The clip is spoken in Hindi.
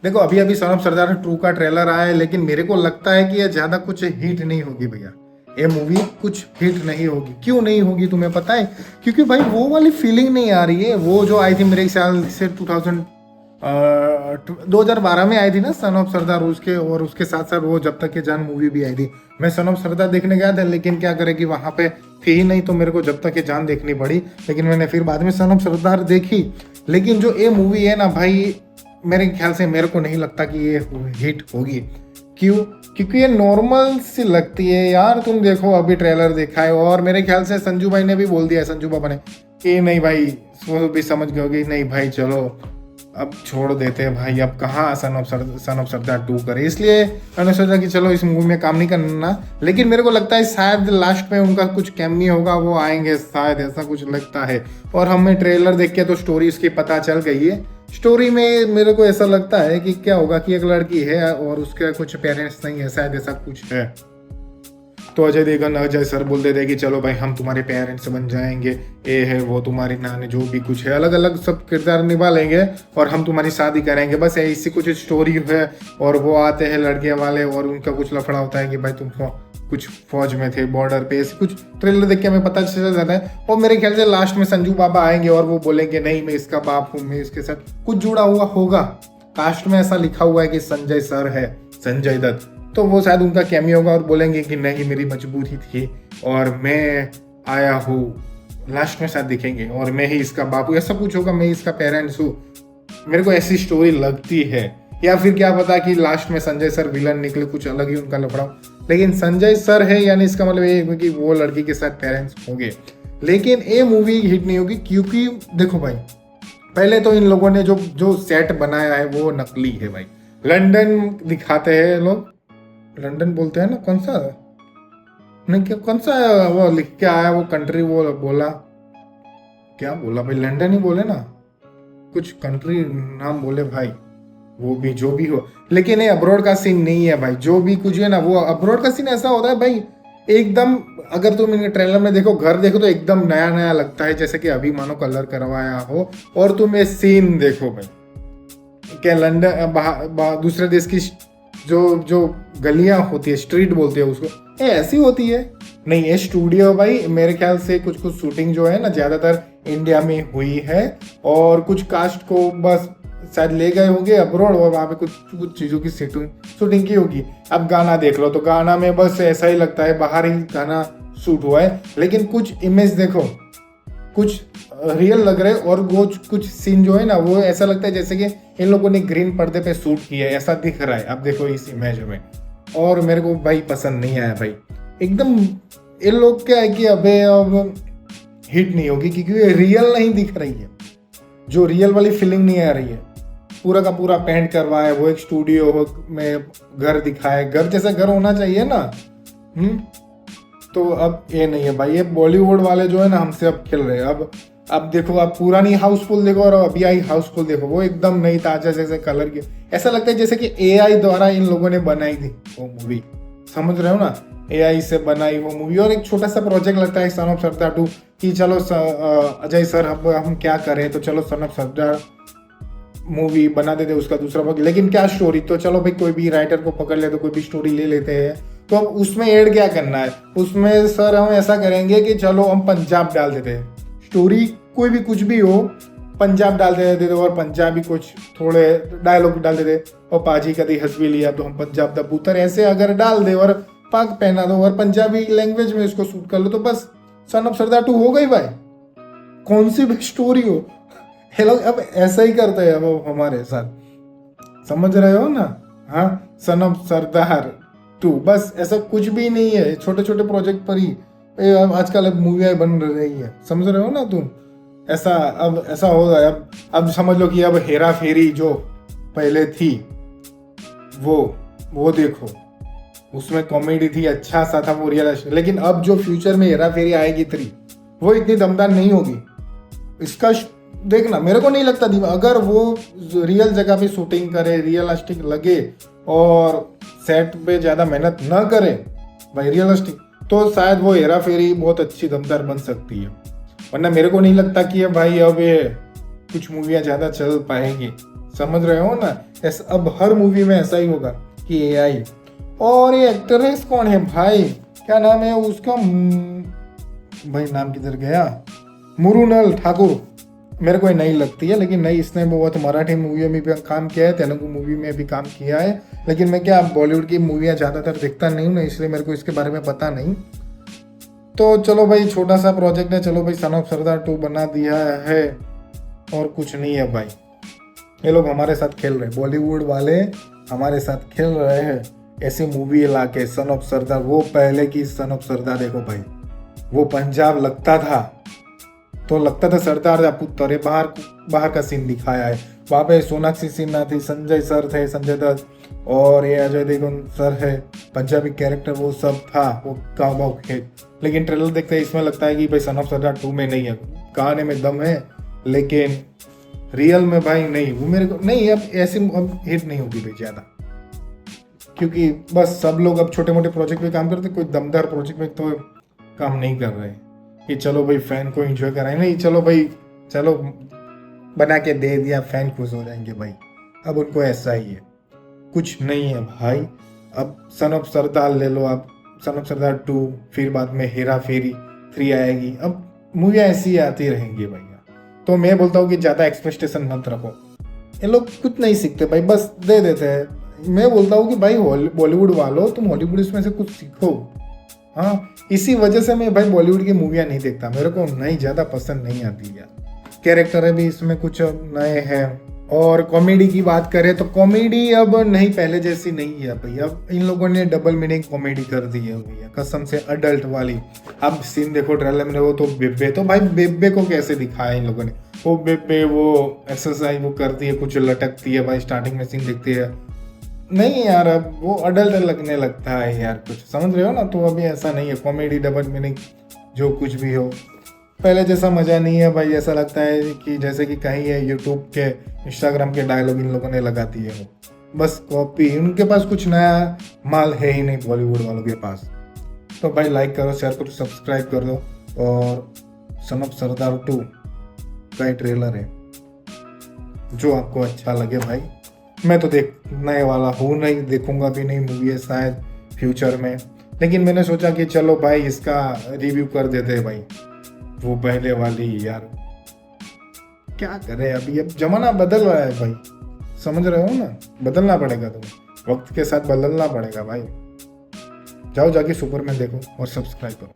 देखो अभी अभी सन ऑफ सरदार 2 का ट्रेलर आया है, लेकिन मेरे को लगता है कि ये ज्यादा कुछ हिट नहीं होगी भैया। ये मूवी कुछ हिट नहीं होगी। क्यों नहीं होगी तुम्हें पता है? क्योंकि भाई वो वाली फीलिंग नहीं आ रही है। वो जो आई थी मेरे ख्याल से 2012 में आई थी ना सन ऑफ सरदार, उसके और उसके साथ साथ वो जब तक के जान मूवी भी आई थी। मैं सन ऑफ सरदार देखने गया था, लेकिन क्या करे कि वहां पे थी ही नहीं, तो मेरे को जब तक के जान देखनी पड़ी। लेकिन मैंने फिर बाद में सन ऑफ सरदार देखी। लेकिन जो ये मूवी है ना भाई, मेरे ख्याल से मेरे को नहीं लगता कि ये हिट होगी। क्यों? क्योंकि ये नॉर्मल सी लगती है यार। तुम देखो अभी ट्रेलर देखा है, और मेरे ख्याल से संजू भाई ने भी बोल दिया है, संजू बाबा ने, कि नहीं भाई, वो भी समझ गए होगी, नहीं भाई चलो अब छोड़ देते हैं भाई, अब कहाँ सन ऑफ सरदार 2 करे। इसलिए मैंने सोचा कि चलो इस मूवी में काम नहीं करना। लेकिन मेरे को लगता है शायद लास्ट में उनका कुछ कैमियो होगा, वो आएंगे शायद, ऐसा कुछ लगता है। और हमें ट्रेलर देख के तो स्टोरी उसकी पता चल गई है। स्टोरी में मेरे को ऐसा लगता है कि क्या होगा कि एक लड़की है और उसके कुछ पेरेंट्स नहीं है, शायद ऐसा कुछ है। तो अजय देवगन, अजय सर बोलते थे कि चलो भाई हम तुम्हारे पेरेंट्स बन जाएंगे, ये है वो तुम्हारी नानी, जो भी कुछ है अलग अलग सब किरदार निभा लेंगे और हम तुम्हारी शादी करेंगे। बस ऐसी कुछ स्टोरी है। और वो आते हैं लड़के वाले और उनका कुछ लफड़ा होता है कि भाई तुम कुछ फौज में थे, बॉर्डर पे, ऐसे कुछ ट्रेलर देख के हमें पता चल जाता है। और मेरे ख्याल से लास्ट में संजू बाबा आएंगे और वो बोलेंगे नहीं मैं इसका बाप हूँ, मैं इसके साथ कुछ जुड़ा हुआ होगा। कास्ट में ऐसा लिखा हुआ है कि संजय सर है, संजय दत्त, तो वो शायद उनका कैमियो होगा और बोलेंगे कि नहीं मेरी मजबूरी थी और मैं आया हूँ। लास्ट में शायद दिखेंगे और मैं ही इसका बाप हूँ, ऐसा कुछ होगा, मैं इसका पेरेंट्स हूँ। मेरे को ऐसी स्टोरी लगती है। या फिर क्या पता कि लास्ट में संजय सर विलन निकले, कुछ अलग ही उनका लफड़ा। लेकिन संजय सर है यानी इसका मतलब ये है कि वो लड़की के साथ पेरेंट्स होंगे। लेकिन ये मूवी हिट नहीं होगी क्योंकि देखो भाई, पहले तो इन लोगों ने जो सेट बनाया है वो नकली है भाई। लंदन दिखाते हैं लोग, लंदन बोलते हैं ना, कौन सा नहीं, क्या कौन सा वो लिख के आया वो कंट्री, वो बोला क्या बोला भाई, लंदन ही बोले ना, कुछ कंट्री नाम बोले भाई। वो भी जो भी हो, लेकिन ये अब्रॉड का सीन नहीं है भाई। जो भी कुछ है ना, वो अब्रॉड का सीन ऐसा होता है भाई एकदम। अगर तुम इनके ट्रेलर में देखो, घर देखो तो एकदम नया नया लगता है, जैसे कि अभी मानो कलर करवाया हो। और तुम ये सीन देखो भाई, क्या लंदन दूसरे देश की जो जो गलियां होती है, स्ट्रीट बोलते हैं उसको, ये ऐसी होती है नहीं। ये स्टूडियो भाई मेरे ख्याल से कुछ कुछ शूटिंग जो है ना ज्यादातर इंडिया में हुई है, और कुछ कास्ट को बस शायद ले गए होंगे अब्रॉड और वहाँ पे कुछ कुछ चीज़ों की शूटिंग की होगी। अब गाना देख लो तो गाना में बस ऐसा ही लगता है बाहर ही गाना शूट हुआ है, लेकिन कुछ इमेज देखो कुछ रियल लग रहे, और वो कुछ सीन जो है ना वो ऐसा लगता है जैसे कि इन लोगों ने ग्रीन पर्दे पे शूट किया है, ऐसा दिख रहा है। अब देखो इस इमेज में, और मेरे को भाई पसंद नहीं आया भाई एकदम। इन लोग क्या है कि अबे अब हिट नहीं होगी क्योंकि ये रियल नहीं दिख रही है, जो रियल वाली फीलिंग नहीं आ रही है। पूरा का पूरा पेंट करवाए, वो एक स्टूडियो में घर दिखाए, घर जैसा घर होना चाहिए ना। तो अब ये नहीं है भाई। ये बॉलीवुड वाले जो है ना हमसे अब खेल रहे हैं। अब देखो, आप पुरानी हाउसफुल देखो और अभी आई हाउसफुल देखो, वो एकदम नई ताजा जैसे कलर की, ऐसा लगता है जैसे कि एआई द्वारा इन लोगों ने बनाई थी वो मूवी। समझ रहे हो ना, एआई से बनाई वो मूवी। और एक छोटा सा प्रोजेक्ट लगता है सन ऑफ सरदार 2 कि चलो अजय सर हम क्या करें, तो चलो सन ऑफ सरदार मूवी बना देते उसका दूसरा भाग। लेकिन क्या स्टोरी, तो चलो भाई कोई भी राइटर को पकड़ ले तो कोई भी स्टोरी ले लेते हैं। तो अब उसमें ऐड क्या करना है, उसमें सर हम ऐसा करेंगे कि चलो हम पंजाब डाल देते हैं, स्टोरी कोई भी कुछ भी हो पंजाब डाल देते थे, और पंजाबी कुछ थोड़े डायलॉग डाल देते, और पाजी कभी हंस भी लिया तो हम पंजाब दा पुत्र ऐसे अगर डाल दे और पग पहना दो और पंजाबी लैंग्वेज में इसको शूट कर लो, तो बस सन ऑफ सरदार 2 हो गई भाई। कौन सी भी स्टोरी हो, हेलो अब ऐसा ही करते हैं अब हमारे साथ, समझ रहे हो ना। हाँ, सन ऑफ सरदार 2 बस, ऐसा कुछ भी नहीं है। छोटे छोटे प्रोजेक्ट पर ही आजकल अब मूवियाँ बन रही है, समझ रहे हो ना तुम। ऐसा अब ऐसा होगा। अब समझ लो कि अब हेरा फेरी जो पहले थी वो देखो, उसमें कॉमेडी थी, अच्छा सा था वो रियल। लेकिन अब जो फ्यूचर में हेरा फेरी आएगी 3, वो इतनी दमदार नहीं होगी। इसका देखना, मेरे को नहीं लगता अगर वो रियल जगह पे शूटिंग करे, रियलिस्टिक लगे और सेट पे ज़्यादा मेहनत ना करे भाई, रियलिस्टिक, तो शायद वो हेरा फेरी बहुत अच्छी दमदार बन सकती है। वरना मेरे को नहीं लगता कि भाई अब ये कुछ मूवियाँ ज़्यादा चल पाएंगी। समझ रहे हो ना? ऐसा अब हर मूवी में ऐसा ही होगा कि एआई। और ये एक्ट्रेस कौन है भाई, क्या नाम है उसका? भाई नाम किधर गया? मुरुनल ठाकुर। मेरे को नहीं लगती है, लेकिन नहीं, इसने बहुत मराठी मूवियों में भी काम किया है, तेलुगु मूवी में भी काम किया है। लेकिन मैं क्या बॉलीवुड की मूवियाँ ज़्यादातर देखता नहीं हूँ ना, इसलिए मेरे को इसके बारे में पता नहीं। तो चलो भाई, छोटा सा प्रोजेक्ट है, चलो भाई सन ऑफ सरदार 2 बना दिया है और कुछ नहीं है भाई। ये लोग हमारे साथ खेल रहे, बॉलीवुड वाले हमारे साथ खेल रहे हैं ऐसी मूवी ला के। सन ऑफ सरदार, वो पहले की सन ऑफ सरदार देखो भाई, वो पंजाब लगता था तो लगता था सरदार का पुत्र है। बाहर का सीन दिखाया है, वहाँ पे सोनाक्षी सिन्हा थी, संजय सर थे, संजय दत्त, और ये अजय देवगन सर है, पंजाबी कैरेक्टर वो सब था, वो काबाउ है। लेकिन ट्रेलर देखते ही इसमें लगता है कि भाई सन ऑफ सरदार 2 में नहीं है, गाने में दम है, लेकिन रियल में भाई नहीं। वो मेरे को नहीं, अब ऐसी अब हिट नहीं होगी भाई ज़्यादा, क्योंकि बस सब लोग अब छोटे मोटे प्रोजेक्ट पे काम करते, कोई दमदार प्रोजेक्ट में तो काम नहीं कर रहे कि चलो भाई फैन को एंजॉय कराए। नहीं, चलो भाई, चलो बना के दे दिया, फैन खुश हो जाएंगे भाई। अब उनको ऐसा ही है, कुछ नहीं है भाई। अब सन ऑफ सरदार ले लो आप, सन ऑफ सरदार 2, फिर बाद में हेरा फेरी 3 आएगी। अब मूवी ऐसी आती रहेंगी भैया। तो मैं बोलता हूँ कि ज़्यादा एक्सपेक्टेशन मत रखो, ये लोग कुछ नहीं सीखते भाई, बस दे देते हैं। मैं बोलता हूँ कि भाई बॉलीवुड वालों, तुम हॉलीवुड इसमें से कुछ सीखो। हाँ, इसी वजह से मैं भाई बॉलीवुड की मूवियाँ नहीं देखता, मेरे को नहीं ज़्यादा पसंद नहीं आती यार। कैरेक्टर भी इसमें कुछ नए हैं। और कॉमेडी की बात करें तो कॉमेडी अब नहीं पहले जैसी नहीं है भैया। अब इन लोगों ने डबल मीनिंग कॉमेडी कर दी है भैया, कसम से, अडल्ट वाली। अब सीन देखो ट्रेलर में, वो तो बेबे, तो भाई बेबे को कैसे दिखाया इन लोगों ने? वो बेबे वो एक्सरसाइज वो करती है, कुछ लटकती है भाई, स्टार्टिंग में सीन देखती है। नहीं यार, अब वो अडल्ट लगने लगता है यार, कुछ समझ रहे हो ना? तो अभी ऐसा नहीं है, कॉमेडी डबल मीनिंग जो कुछ भी हो, पहले जैसा मज़ा नहीं है भाई। ऐसा लगता है कि जैसे कि कहीं है यूट्यूब के, इंस्टाग्राम के डायलॉग इन लोगों ने लगा दिए हो, बस कॉपी। उनके पास कुछ नया माल है ही नहीं बॉलीवुड वालों के पास। तो भाई लाइक करो, शेयर करो, सब्सक्राइब कर दो। और सन ऑफ सरदार 2 का ट्रेलर है, जो आपको अच्छा लगे भाई। मैं तो देखने वाला हूँ नहीं, देखूंगा भी नहीं मूवी है शायद फ्यूचर में, लेकिन मैंने सोचा कि चलो भाई इसका रिव्यू कर देते हैं भाई, वो पहले वाली। यार क्या करे, अभी अब जमाना बदल रहा है भाई, समझ रहे हो ना? बदलना पड़ेगा, तुम्हें वक्त के साथ बदलना पड़ेगा भाई। जाओ जाके सुपरमैन देखो और सब्सक्राइब करो।